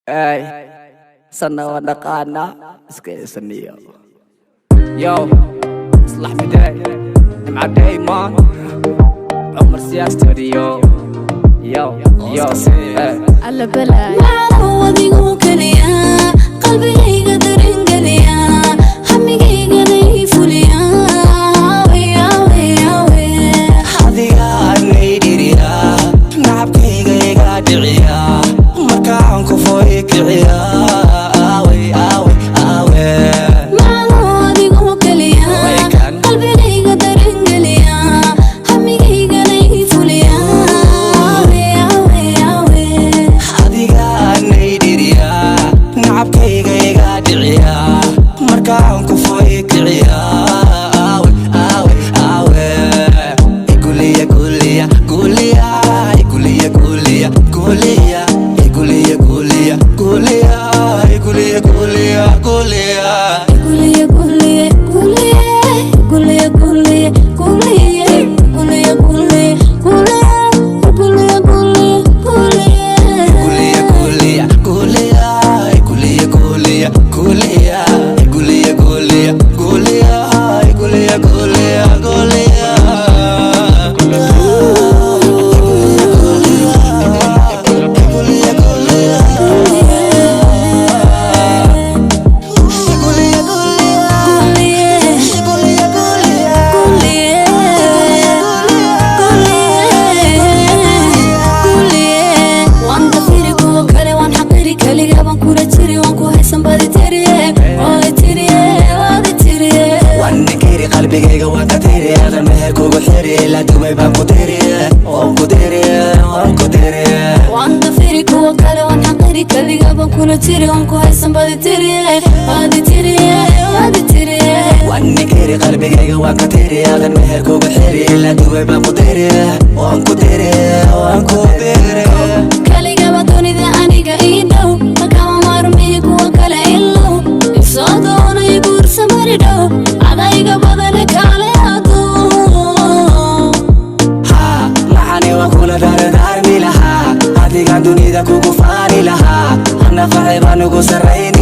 Ay, sana ونقانا اسكيسنيو يو صلاح بداي مع دايما عمر سياس ستوديو يو على بلاي هو ديقو كليا قلبي قدر انقليا همي قيقني فوليا ويا ويا ويا حذيقا نيديريا نعبكي قيقا دعيا مركعن كفويك عيا آوي آوي آوي معلو ديقو كليا قلبي قدر انقليا همي قيقني فوليا ويا ويا ويا حذيقا نيديريا نعبكي قيقا دعيا مركعن كفويك عيا آوي آوي آوي قولي قولي قولي قولي قولي قولي قولي قولي قولي قولي قولي قولي قلبيga waan ka tiriyaa qalbiga kugu xiriyaa la dumay baan ku tiriyaa waan ku tiriyaa waan dafiri kuwa kale waan xaqiri kaliga baan kula tiri waan ku haysan badi tiriyaa waan nikiri qalbigayga waan ka tiriyaa qalbiga kugu xiriyaa la dumay baan ku tiriyaa waan ku tiriyaa kaliga baa dunida aniga ii dhow makama maarmihi kuwa kale ilow isoo doonay guursa mari dhow adayga badane kale kula dardaarmi lahaa adigaan dunida kugu faani lahaa ana farxay baan ugu sarrayn